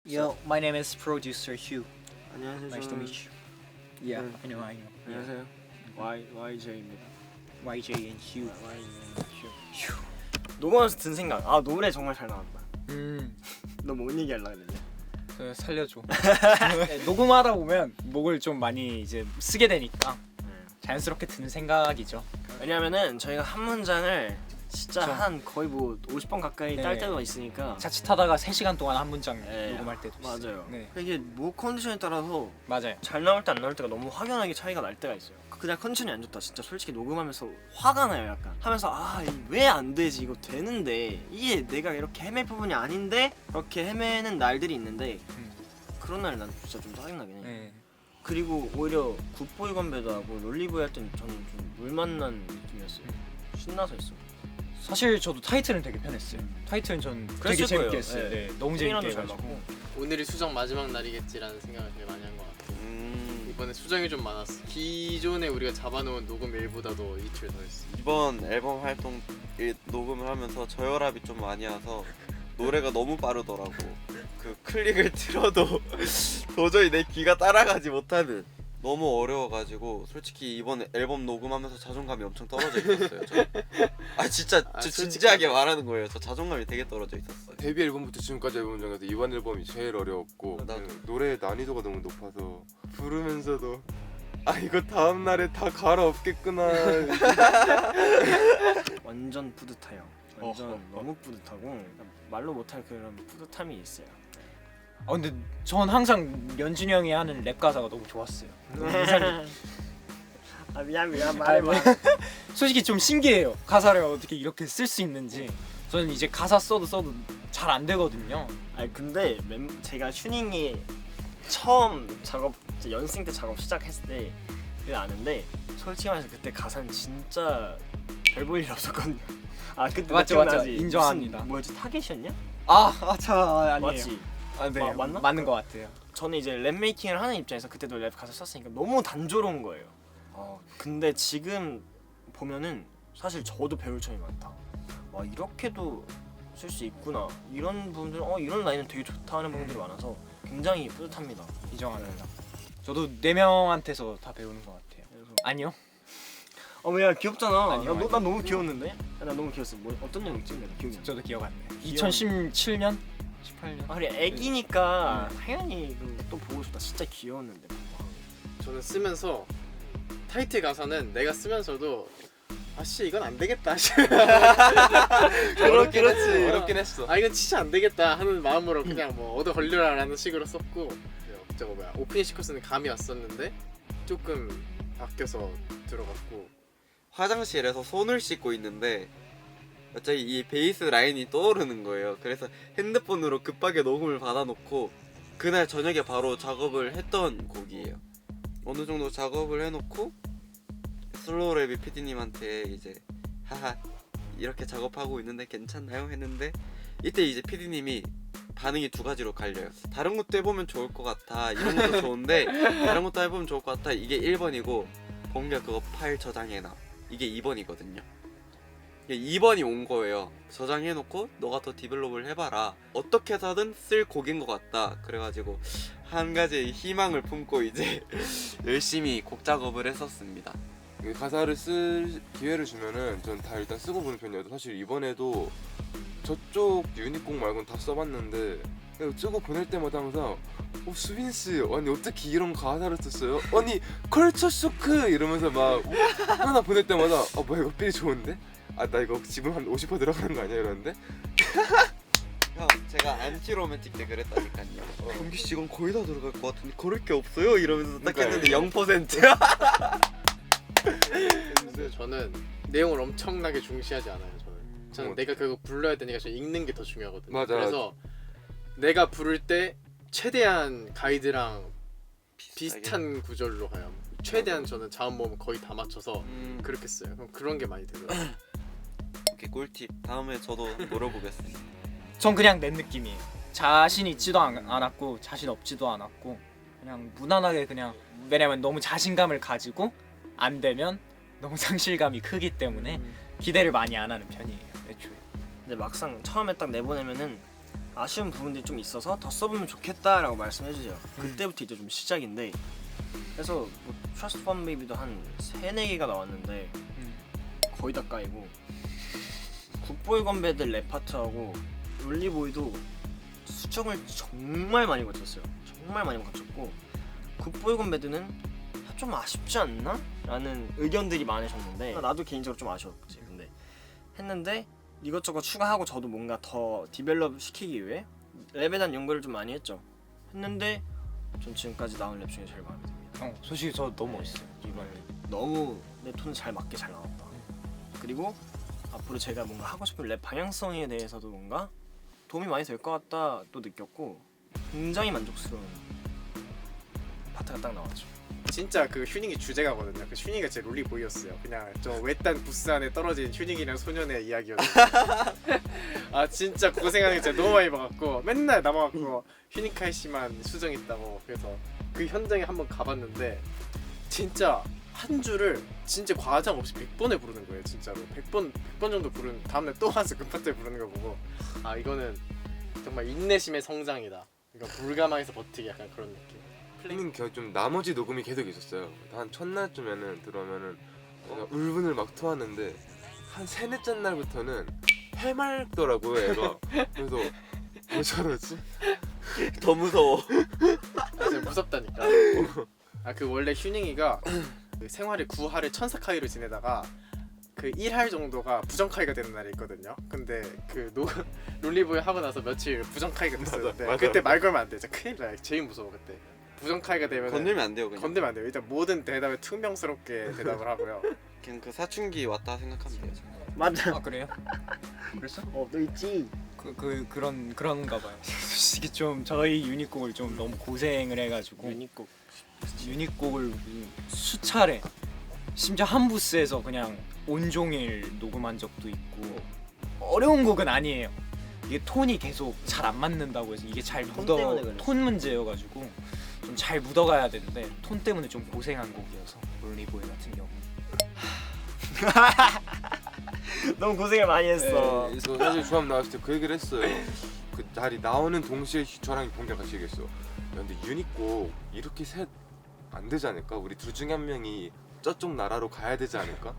Yo, my name is producer Hugh. 안녕하세요. Nice to 저는 meet you. Yeah, I know. 안녕하세요. YJ입니다. YJ and Hugh. 휴. 녹음하면서 든 생각. 아 노래 정말 잘 나왔다. 너 뭔 얘기 하려고 했는데? 그 살려줘. 네, 녹음하다 보면 목을 좀 많이 이제 쓰게 되니까 자연스럽게 드는 생각이죠. 왜냐면은 저희가 한 문장을 진짜 그쵸. 한 거의 뭐 50번 가까이 네. 딸 때가 있으니까. 자칫하다가 3시간 동안 한 문장 네. 녹음할 때도 있어요. 맞아요. 네, 이게 목 컨디션에 따라서 맞아요. 잘 나올 때 안 나올 때가 너무 확연하게 차이가 날 때가 있어요. 그냥 컨디션이 안 좋다. 진짜 솔직히 녹음하면서 화가 나요. 약간 하면서 왜 안 되지? 이거 되는데 이게 내가 이렇게 헤맬 부분이 아닌데 그렇게 헤매는 날들이 있는데 그런 날은 난 진짜 좀 짜증나긴 해. 네. 그리고 오히려 굿보이 건배도하고 롤리보이 할 때는 저는 좀 물 만난 느낌이었어요. 신나서 했어. 사실 저도 타이틀은 되게 편했어요. 타이틀은 전 되게 그랬을 재밌게 거예요. 했어요. 네. 네, 너무 재밌게 잘 해가지고. 맞고. 오늘이 수정 마지막 날이겠지라는 생각을 되게 많이 한 것 같아요. 이번에 수정이 좀 많았어. 기존에 우리가 잡아놓은 녹음 일보다도 이틀 더 했어. 이번 앨범 활동 녹음을 하면서 저혈압이 좀 많이 와서 노래가 너무 빠르더라고. 그 클릭을 틀어도 도저히 내 귀가 따라가지 못하는, 너무 어려워가지고 솔직히 이번 앨범 녹음하면서 자존감이 엄청 떨어져 있었어요. 진짜 진지하게 말하는 거예요. 저 자존감이 되게 떨어져 있었어요. 데뷔 앨범부터 지금까지 앨범 중에서 이번 앨범이 제일 어려웠고 나도. 노래 난이도가 너무 높아서 부르면서도 이거 다음 날에 다 갈아엎겠구나. 완전 뿌듯해요. 완전 너무 뿌듯하고 말로 못할 그런 뿌듯함이 있어요. 근데 전 항상 연준이 형이 하는 랩 가사가 너무 좋았어요. 미안 말해봐. 솔직히 좀 신기해요. 가사를 어떻게 이렇게 쓸 수 있는지. 저는 이제 가사 써도 잘 안 되거든요. 근데 제가 슈닝이 처음 작업 연습생 때 작업 시작했을 때 아는데 솔직히 말해서 그때 가사는 진짜 별 볼 일 없었거든요. 그때 맞죠. 기억나지? 인정합니다. 무슨 뭐였지? 타겟이었냐? 아니에요. 맞지? 네, 맞나? 맞는 것 같아요. 저는 이제 랩 메이킹을 하는 입장에서 그때도 랩 가사 썼으니까 너무 단조로운 거예요. 근데 지금 보면은 사실 저도 배울 점이 많다. 이렇게도 쓸 수 있구나. 이런 부분들, 이런 라인은 되게 좋다 하는 부분들이 많아서 굉장히 뿌듯합니다. 인정합니다. 저도 4명한테서 다 배우는 것 같아요. 그래서 아니요. 야 귀엽잖아. 아니요. 난 너무 귀여웠는데? 나 너무 귀여웠어. 어떤 내용이지? 내가 기억이 안 나. 저도 기억 안 나요. 귀여운- 2017년? 18년? 그래 애기니까 당연히 또 보고 싶다. 진짜 귀여웠는데. 저는 쓰면서 타이틀 가사는 내가 쓰면서도 이건 안 되겠다. 어렵긴 했어. 이건 진짜 안 되겠다 하는 마음으로 그냥 뭐 얻어 걸려라라는 식으로 썼고, 저거 오프닝 시퀀스는 감이 왔었는데 조금 아껴서 들어갔고. 화장실에서 손을 씻고 있는데 갑자기 이 베이스 라인이 떠오르는 거예요. 그래서 핸드폰으로 급하게 녹음을 받아놓고 그날 저녁에 바로 작업을 했던 곡이에요. 어느 정도 작업을 해놓고 슬로우 랩이 PD님한테 이제 하하 이렇게 작업하고 있는데 괜찮나요? 했는데 이때 이제 PD님이 반응이 두 가지로 갈려요. 다른 것도 해보면 좋을 것 같아. 이런 것도 좋은데 다른 것도 해보면 좋을 것 같아. 이게 1번이고 범규야 그거 파일 저장해놔. 이게 2번이거든요. 2번이 온 거예요. 저장해놓고 너가 더 디벨롭을 해봐라. 어떻게 해서든 쓸 곡인 것 같다. 그래가지고 한 가지 희망을 품고 이제 열심히 곡 작업을 했었습니다. 가사를 쓸 기회를 주면은 전 다 일단 쓰고 보는 편이어서 사실 이번에도 저쪽 유닛곡 말고는 다 써봤는데 쓰고 보낼 때마다 항상 수빈 씨 아니 어떻게 이런 가사를 썼어요? 아니 컬처 쇼크 이러면서 막 하나 보낼 때마다 뭐야 이거 필이 좋은데? 나 이거 지분 한 50% 들어가는 거 아니야 이러는데 형 제가 안티 로맨틱 때 그랬다니까요. 범규 씨 이건 거의 다 들어갈 것 같은데 고를 게 없어요? 이러면서 딱 했는데 0%. 근데 저는 내용을 엄청나게 중시하지 않아요. 저는 내가 그거 불러야 되니까 저는 읽는 게 더 중요하거든요. 맞아. 그래서 내가 부를 때 최대한 가이드랑 비슷한 구절로 가요. 최대한 저는 자음모음 거의 다 맞춰서 그렇게 써요. 그럼 그런 게 많이 되더라고요. 오케이 꿀팁. 다음에 저도 노려보겠습니다. 전 그냥 낸 느낌이에요. 자신 있지도 않았고 자신 없지도 않았고 그냥 무난하게 그냥, 왜냐면 너무 자신감을 가지고 안 되면 너무 상실감이 크기 때문에 기대를 많이 안 하는 편이에요 애초에. 근데 막상 처음에 딱 내보내면은 아쉬운 부분들이 좀 있어서 더 써보면 좋겠다라고 말씀해주세요. 그때부터 이제 좀 시작인데 그래서 뭐 Trust Fund Baby도 한 3-4개가 나왔는데 거의 다 까이고 굿보이 건배들 랩 파트하고 롤리보이도 수정을 정말 많이 거쳤어요. 정말 많이 거쳤고 굿보이 건배드는 좀 아쉽지 않나? 라는 의견들이 많으셨는데 나도 개인적으로 좀 아쉬웠지. 근데 했는데 이것저것 추가하고 저도 뭔가 더 디벨롭 시키기 위해 랩에 대한 연구를 좀 많이 했죠. 했는데 전 지금까지 나온 랩 중에 제일 마음에 듭니다. 솔직히 저 너무 멋있어요. 이번 너무 내 톤에 잘 맞게 잘 나왔다. 그리고 앞으로 제가 뭔가 하고 싶은 랩 방향성에 대해서도 뭔가 도움이 많이 될 것 같다 또 느꼈고 굉장히 만족스러운 파트가 딱 나왔죠. 진짜 그 휴닝이 주제가거든요. 그 휴닝이가 제 롤리보이였어요. 그냥 저 외딴 부스 안에 떨어진 휴닝이랑 소년의 이야기였어요. 아 진짜 고생하는 게 진짜 너무 많이 봐갖고 맨날 남아갖고 휴닝카이 씨만 수정했다고. 그래서 그 현장에 한번 가봤는데 진짜 한 줄을 진짜 과장 없이 100번에 부르는 거예요. 진짜로 100번 정도 부른 다음날 또 와서 그 파트를 부르는 거 보고 아 이거는 정말 인내심의 성장이다. 이거 불가망에서 버티기 약간 그런 느낌. 플레이는 좀 나머지 녹음이 계속 있었어요. 한 첫날쯤에는 들어오면은 울분을 막 토하는데 한 3-4째 날부터는 해맑더라고요 애가. 그래서 왜 저러지? 더 무서워. 아, 진짜 무섭다니까. 아 그 원래 휴닝이가 그 생활의 9할을 천사카이로 지내다가 그 1할 정도가 부정카이가 되는 날이 있거든요. 근데 그 롤리보이 하고 나서 며칠 부정카이가 됐었는데 맞아. 그때 말 걸면 안 돼. 진짜 큰일 나. 제일 무서워 그때. 부정카이가 되면 건들면 안 돼요 그냥. 건들면 안 돼요. 일단 모든 대답에 투명스럽게 대답을 하고요. 그냥 그 사춘기 왔다 생각하면 돼요. 맞아. 아 그래요? 그랬어? 또 있지. 그런가 봐요. 솔직히 좀 저희 유닛곡을 좀 너무 고생을 해가지고 유닛곡. 유닛곡을 수차례 심지어 한 부스에서 그냥 온종일 녹음한 적도 있고 어려운 곡은 아니에요. 이게 톤이 계속 잘 안 맞는다고 해서 이게 잘 톤 묻어 때문에 그랬어. 톤 문제여가지고 좀 잘 묻어가야 되는데 톤 때문에 좀 고생한 곡이어서 롤리보이 같은 경우. 너무 고생을 많이 했어. 그래서 사실 조합 나왔을 때 그 얘기를 했어요. 그 날이 나오는 동시에 저랑 봉기랑 같이 얘기했어. 야, 근데 유닛곡 이렇게 셋 안 되지 않을까? 우리 둘 중에 한 명이 저쪽 나라로 가야 되지 않을까?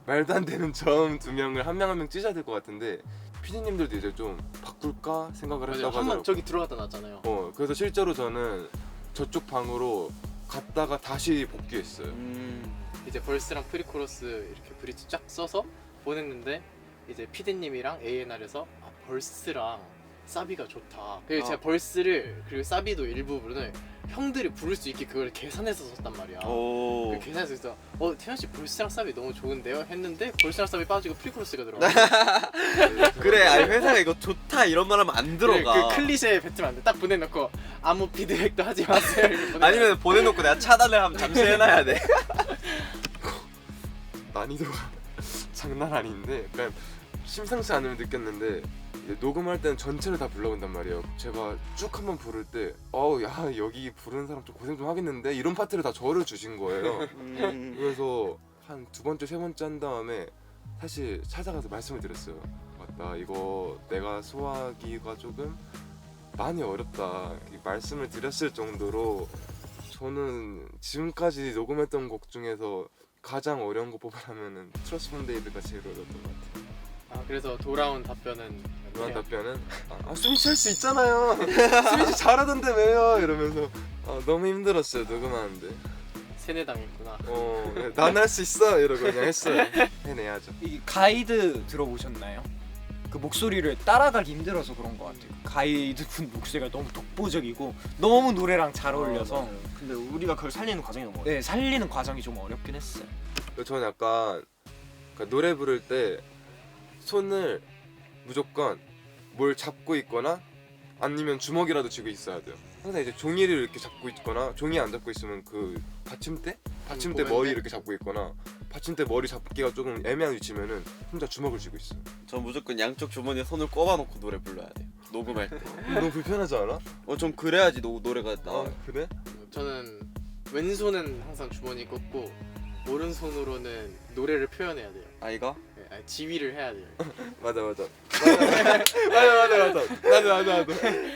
말도 안 되는 저음 2명을 한 명 한 명 찢어야 될 것 같은데 피디님들도 이제 좀 바꿀까 생각을 했다고 한번 하더라고. 저기 들어갔다 놨잖아요. 그래서 실제로 저는 저쪽 방으로 갔다가 다시 복귀했어요. 이제 벌스랑 프리코러스 이렇게 브릿지 쫙 써서 보냈는데 이제 피디님이랑 A&R에서 벌스랑 사비가 좋다. 그리고 제가 벌스를 그리고 사비도 일부분을 형들이 부를 수 있게 그걸 계산해서 썼단 말이야. 오. 그 계산해서 있어. 태현 씨 벌스랑 사비 너무 좋은데요? 했는데 벌스랑 사비 빠지고 프리코러스가 들어가. 그래, 아니 회사가 이거 좋다 이런 말하면 안 들어가. 그 클리셰 뱉으면 안 돼. 딱 보내놓고 아무 피드백도 하지 마세요. 이렇게 보내놓고. 아니면 보내놓고 내가 차단을 하면 잠시 해놔야 돼. 난이도가 장난 아닌데 약간 심상치 않음을 느꼈는데 이제 녹음할 때는 전체를 다 불러본단 말이에요. 제가 쭉 한번 부를 때 야 여기 부르는 사람 좀 고생 좀 하겠는데 이런 파트를 다 저를 주신 거예요. 그래서 한 2번째 3번째 한 다음에 사실 찾아가서 말씀을 드렸어요. 맞다, 이거 내가 소화하기가 조금 많이 어렵다 이 말씀을 드렸을 정도로 저는 지금까지 녹음했던 곡 중에서 가장 어려운 거 뽑으라면은 트러스트 펀 베이비가 제일 어려웠던 것 같아요. 그래서 돌아온 답변은 그런 답변은 스미치 할 수 있잖아요. 스미치 잘하던데 왜요? 이러면서 너무 힘들었어요 녹음하는데. 세뇌당했구나. 난 할 수 있어 이러고 그냥 했어요. 해내야죠. 이 가이드 들어보셨나요? 그 목소리를 따라가기 힘들어서 그런 것 같아요. 가이드 분 목소리가 너무 독보적이고 너무 노래랑 잘 어울려서 맞아요. 근데 우리가 그걸 살리는 과정이 너무 어려워. 네, 살리는 과정이 좀 어렵긴 했어요. 저는 약간 그러니까 노래 부를 때 손을 무조건 뭘 잡고 있거나 아니면 주먹이라도 쥐고 있어야 돼요. 항상 이제 종이를 이렇게 잡고 있거나 종이 안 잡고 있으면 그 받침대 머리 이렇게 잡고 있거나 받침대 머리 잡기가 조금 애매한 위치면은 혼자 주먹을 쥐고 있어요. 전 무조건 양쪽 주머니에 손을 꼽아놓고 노래 불러야 돼. 녹음할 때. 너무 불편하지 않아? 좀 그래야지 노래가 나와. 그래? 저는 왼손은 항상 주머니 꽂고 오른손으로는 노래를 표현해야 돼요. 아이가? 네, 지휘를 해야 돼요. 맞아. 나도.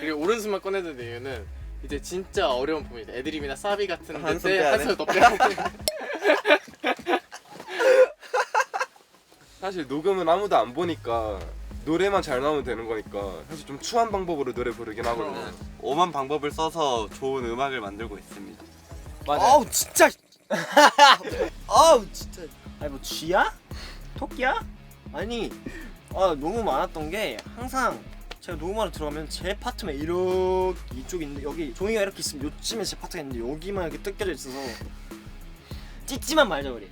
그리고 오른손만 꺼내는 이유는 이제 진짜 어려운 부분이 애드립이나 사비 같은 한손 데때 빼야 돼? 한손 더 빼야 돼. 사실 녹음은 아무도 안 보니까 노래만 잘 나오면 되는 거니까 사실 좀 추한 방법으로 노래 부르긴 하거든요. 오만 방법을 써서 좋은 음악을 만들고 있습니다. 맞아요. 아우 진짜. 아우 진짜. 아니 뭐 쥐야? 토끼야? 아니 너무 많았던 게 항상 제가 녹음하러 들어가면 제 파트만 이렇게 이쪽에 있는데 여기 종이가 이렇게 있으면 요쯤에 제 파트가 있는데 여기만 이렇게 뜯겨져 있어서 찢지만 말자 우리.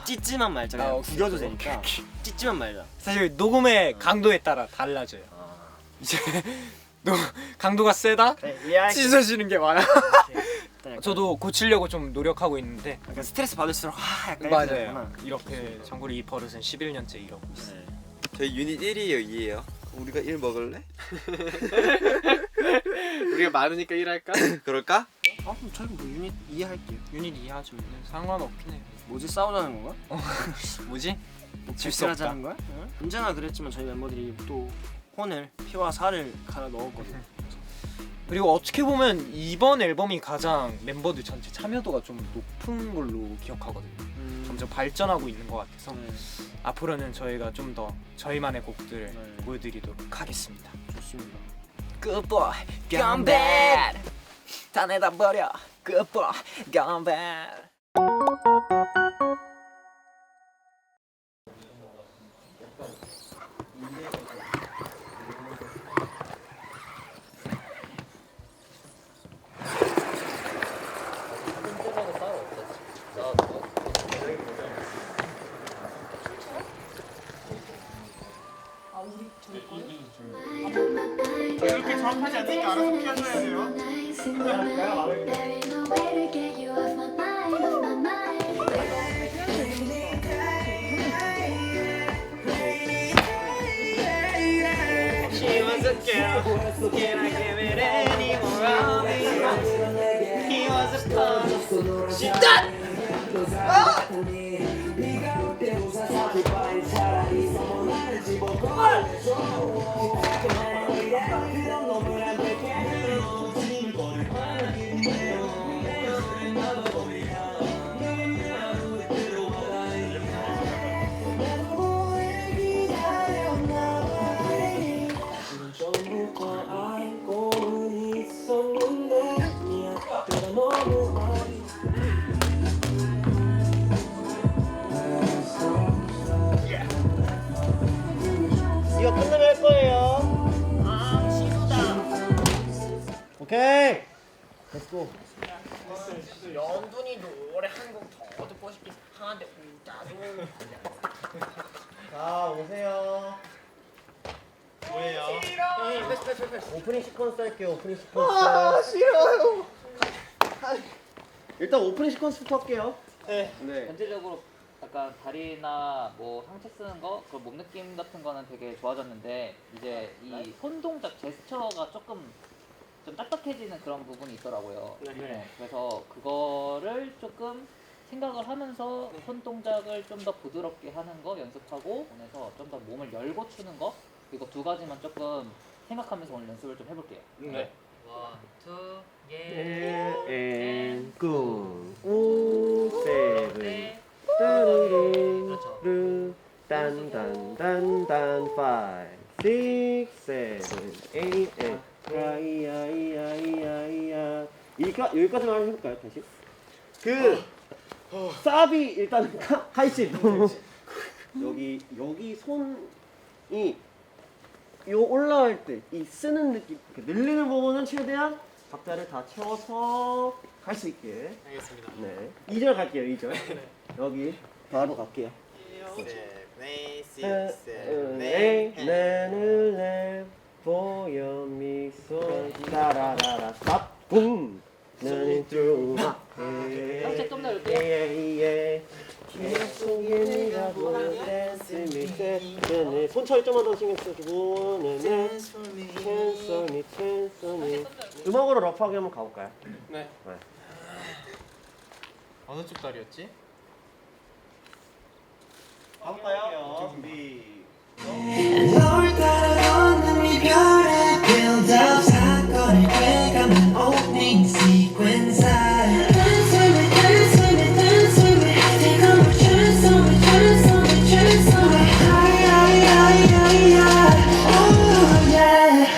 찢지만 말자. 그냥 오케이. 구겨도 되니까 찢지만 말자. 사실 녹음의 강도에 따라 달라져요. 이제 강도가 세다? 그래, 찢어지는 게 많아. 저도 저도 고치려고 좀 노력하고 있는데 약간 스트레스 받을수록 약간 맞아요. 이렇게 참고로 이 버릇은 11년째 이러고 있어요. 저희 유닛 1이에요, 2예요. 우리가 1 먹을래? 우리가 많으니까 일할까? 그럴까? 그럼 저희 뭐 유닛 이해할게요. 유닛 이해하죠. 상관없긴 해요. 뭐지 싸우자는 건가? 뭐지? 질 수 질수하자는 거야? 언제나 그랬지만 저희 멤버들이 또 혼을 피와 살을 갈아 넣었거든요. 그리고 어떻게 보면 이번 앨범이 가장 멤버들 전체 참여도가 좀 높은 걸로 기억하거든요. 점점 발전하고 있는 것 같아서 네, 앞으로는 저희가 좀 더 저희만의 곡들을 네. 보여드리도록 하겠습니다. 좋습니다. Good boy, gone bad. 다 내다 버려. Good boy, gone bad. 이렇게 정확하지 않으니까 알아서 피하셔야 돼요. She was a girl, can I give it any more of me? He was a star, she died! 이거 끝나면 할 거예요. 오케이. Let's go. 연분이 노래 한 곡 더 듣고 싶긴 한데 나도 자 오세요. 뭐예요? 오프닝 시퀀스 할게요. 오프닝 시퀀스. 싫어요. 일단 오프닝 시퀀스부터 할게요. 네. 전체적으로 약간 다리나 뭐 상체 쓰는 거, 그런 몸 느낌 같은 거는 되게 좋아졌는데 이제 이 손 동작 제스처가 조금 좀 딱딱해지는 그런 부분이 있더라고요. 네, 그래서 그거를 조금 생각을 하면서 손 동작을 좀 더 부드럽게 하는 거 연습하고 그래서 좀 더 몸을 열고 추는 거 이거 두 가지만 조금 생각하면서 오늘 연습을 좀 해볼게요. 네. 원, 투, and go. 5, 7, 네. 그렇죠. 그렇죠. 딴딴딴딴 5, 6, 7, 8, 야이야이야이야이야. 여기까지만 해볼까요 다시? 사비 일단 하이씨 너무 여기 손이 요 올라갈 때 이 쓰는 느낌 이렇게 늘리는 부분은 최대한 박자를 다 채워서 갈 수 있게. 알겠습니다. 네. 2절 갈게요. 2절. 여기 바로 갈게요. 내 눈에 보여 미소 따라라라 스탑 붐 나는 좀 상체 좀 더 이렇게. 예 기억 속에 네가 보는 댄스 밑에 손차를 좀만 더 신경 써주고 댄스 음악으로 럽하게 한번 가볼까요? 네. 어느 쪽 다리였지? 가볼까요? 준비. 널 따라 걷는 이별의 build-up 사건을 꿰감는 opening sequence Dance with me, dance with me, dance with me Take on my chance on me, chance on me, chance on me Oh yeah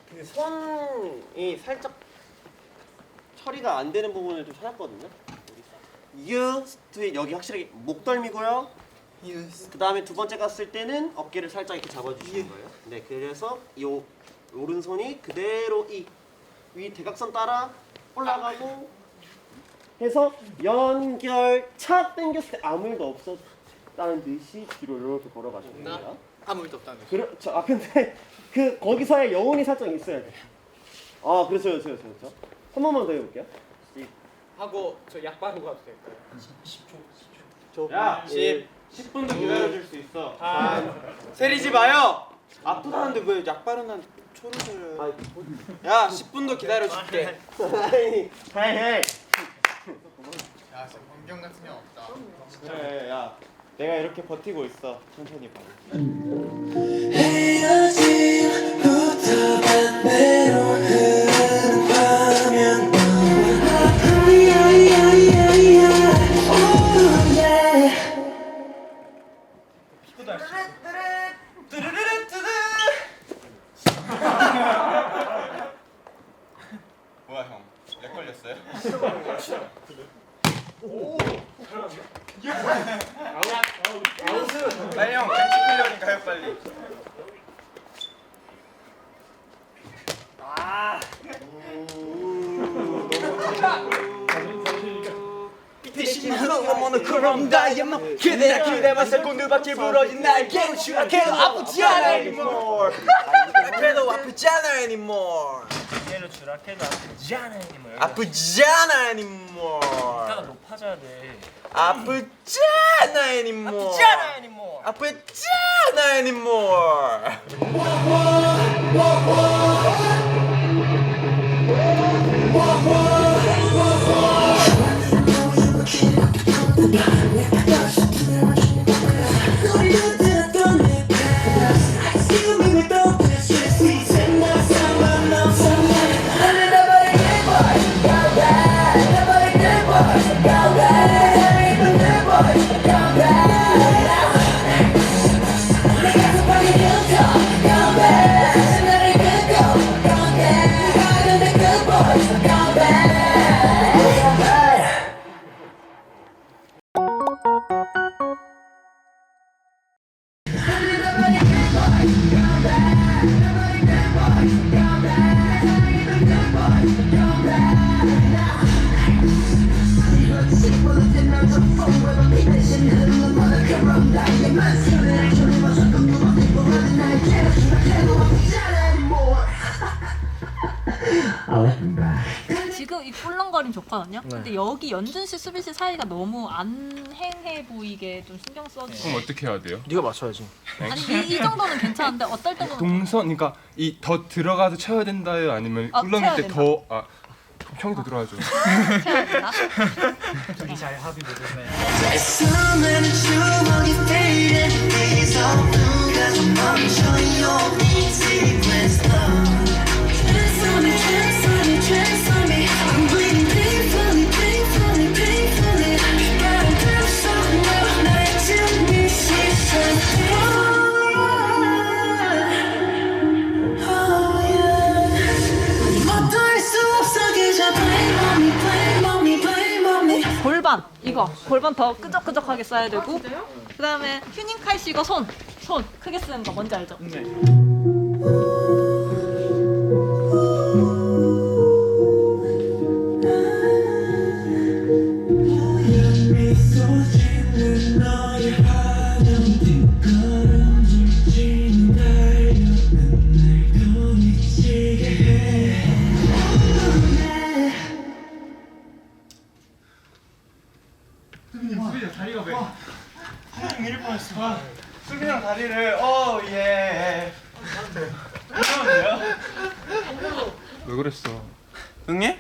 그 손이 살짝 처리가 안 되는 부분을 좀 찾았거든요. 유스트의 여기 확실하게 목덜미고요. 그 다음에 두 번째 갔을 때는 어깨를 살짝 이렇게 잡아주시는 거예요. 네, 그래서 이 오른손이 그대로 이 위 대각선 따라 올라가고 해서 연결 착 당겼을 때 아무 일도 없었다는 듯이 뒤로 이렇게 걸어가시는 거예요. 아무 일도 없다는 거죠. 그렇죠. 아 근데 그 거기서의 여운이 살짝 있어야 돼. 아 그렇죠. 한 번만 더 해볼게요. 하고 저 약 바르고 가도 될까요? 10초. 야, 10분 더 기다려줄 수 있어. 세리지 마요. 아프다는데 왜 약 바르는 초를 들어요? 야 10분 더 기다려줄게. 헤이. 야, 진짜 변경 같은 년 없다. 그래, 야, 내가 이렇게 버티고 있어. 천천히 봐. 헤어짐부터 반대로 흐르는 밤이면 Oh yeah 뭐야 형? 렉 걸렸어요? 빨리 형 벤치 클리어링 가요 빨리. 모노크롬 다이아몬드 그대라 기대봤을 공들밖에 부러진 날개 추락해도 아프지 않아 anymore 추락해도 아프지 않아 anymore 아프지 않아 anymore 아프지 않아 anymore 이따가 높아져야 돼 아프지 않아 anymore 아프지 않아 anymore 지금 이 꿀렁거림 좋거든요. 근데 여기 연준 씨, 수빈 씨 사이가 너무 안 행해 보이게 좀 신경 써주세요. 그럼 어떻게 해야 돼요? 네가 맞춰야지. 아니 이 정도는 괜찮은데 어떨 때는 동선 그러니까 이 더 들어가서 쳐야 된다요 아니면 쳐야 꿀렁일 된다. 때더 형이 더 들어가죠. 쳐야 된다. 둘이 잘 합의되면 수많은 추억이 faded These all 누가 좀 멈춰요 이 sequence Transform me, transform me, transform me I'm bleeding painfully, painfully, painfully 나를 들을 수 없는 나의 지운 이 시선 Oh yeah 어떨 수 없어 그저 blame on me, blame on me, blame on me 골반 이거 골반 더 끄적끄적하게 써야 되고 그 다음에 휴닝 칼씨 이거 손 크게 쓰는 거 뭔지 알죠? 네. 수빈 형 다리를 예. 왜 그랬어? 응애?